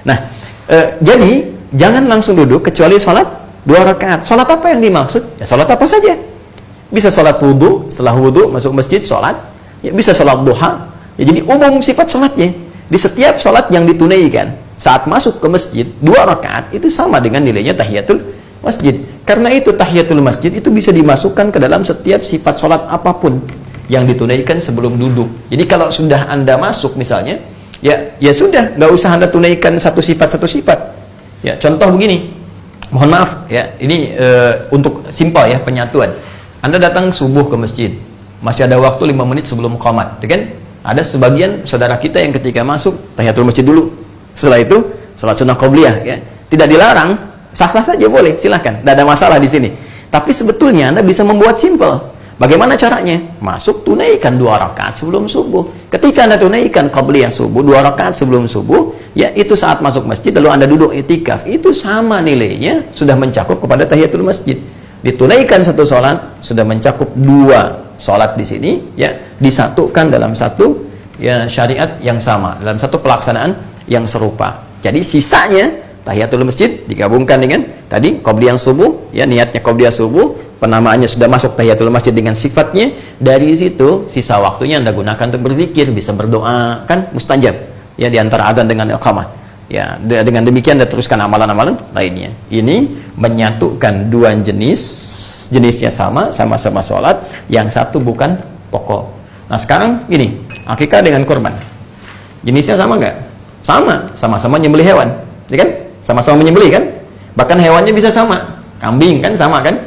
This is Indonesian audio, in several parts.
Nah, jadi jangan langsung duduk kecuali sholat 2 rakaat. Sholat apa yang dimaksud? Ya sholat apa saja. Bisa sholat wudhu, setelah wudhu masuk masjid sholat. Ya, bisa sholat duha. Ya, jadi umum sifat sholatnya. Di setiap sholat yang ditunaikan saat masuk ke masjid 2 rakaat itu sama dengan nilainya tahiyatul masjid. Karena itu tahiyatul masjid itu bisa dimasukkan ke dalam setiap sifat sholat apapun yang ditunaikan sebelum duduk. Jadi kalau sudah Anda masuk misalnya, ya sudah, nggak usah Anda tunaikan satu sifat. Ya, contoh begini, mohon maaf ya, ini untuk simpel ya penyatuan. Anda datang subuh ke masjid, masih ada waktu 5 menit sebelum qomat, kan? Ada sebagian saudara kita yang ketika masuk tahiyatul masjid dulu, setelah itu salat sunnah qobliyah, ya. Tidak dilarang, sah-sah saja boleh, silahkan, tidak ada masalah di sini. Tapi sebetulnya Anda bisa membuat simpel. Bagaimana caranya? Masuk, tunaikan 2 rakaat sebelum subuh. Ketika Anda tunaikan qobliyah subuh 2 rakaat sebelum subuh, ya itu saat masuk masjid lalu Anda duduk i'tikaf, itu sama nilainya, sudah mencakup kepada tahiyatul masjid. Ditunaikan satu sholat sudah mencakup 2 sholat di sini, ya, disatukan dalam satu ya syariat yang sama, dalam satu pelaksanaan yang serupa. Jadi sisanya tahiyatul masjid digabungkan dengan tadi qobliyah subuh, ya, niatnya qobliyah subuh, penamaannya sudah masuk tahiyatul masjid dengan sifatnya. Dari situ sisa waktunya Anda gunakan untuk berzikir, bisa berdoa, kan mustajab ya, di antara adzan dengan iqamah. Ya, dengan demikian Anda teruskan amalan-amalan lainnya. Ini menyatukan 2 jenisnya sama-sama sholat, yang satu bukan pokok. Nah sekarang gini, akikah dengan kurban, jenisnya sama nggak? Sama-sama nyembelih hewan, ya kan? Sama-sama menyembelih kan? Bahkan hewannya bisa sama, kambing kan sama kan?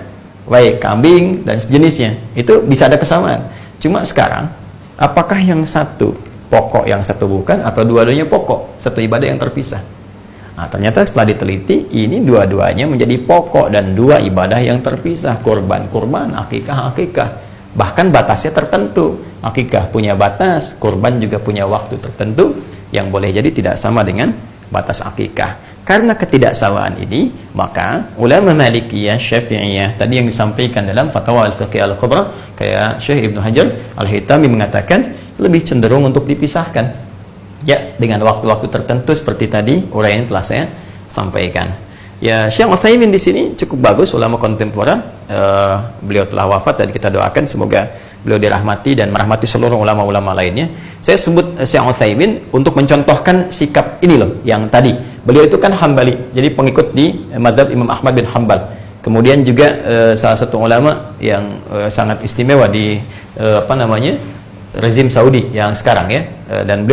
Baik, kambing dan sejenisnya itu bisa ada kesamaan. Cuma sekarang, apakah yang satu pokok, yang satu bukan, atau dua-duanya pokok, satu ibadah yang terpisah? Nah, ternyata setelah diteliti, ini dua-duanya menjadi pokok dan 2 ibadah yang terpisah. Kurban, akikah. Bahkan batasnya tertentu. Akikah punya batas, kurban juga punya waktu tertentu yang boleh jadi tidak sama dengan batas akikah. Karena ketidaksamaan ini, maka ulama Malikiyah, Syafi'iyah tadi yang disampaikan dalam Fatwa Al-Fiqh Al-Kubra, kayak Syekh Ibnu Hajar Al-Haytami mengatakan lebih cenderung untuk dipisahkan, ya, dengan waktu-waktu tertentu seperti tadi uraian telah saya sampaikan. Ya, Syekh Utsaimin di sini cukup bagus, ulama kontemporer. Beliau telah wafat dan kita doakan semoga beliau dirahmati dan merahmati seluruh ulama-ulama lainnya. Saya sebut Syekh Utsaimin untuk mencontohkan sikap ini loh, yang tadi. Beliau itu kan Hambali, jadi pengikut di mazhab Imam Ahmad bin Hanbal. Kemudian juga salah satu ulama yang sangat istimewa di rezim Saudi yang sekarang, ya, dan beliau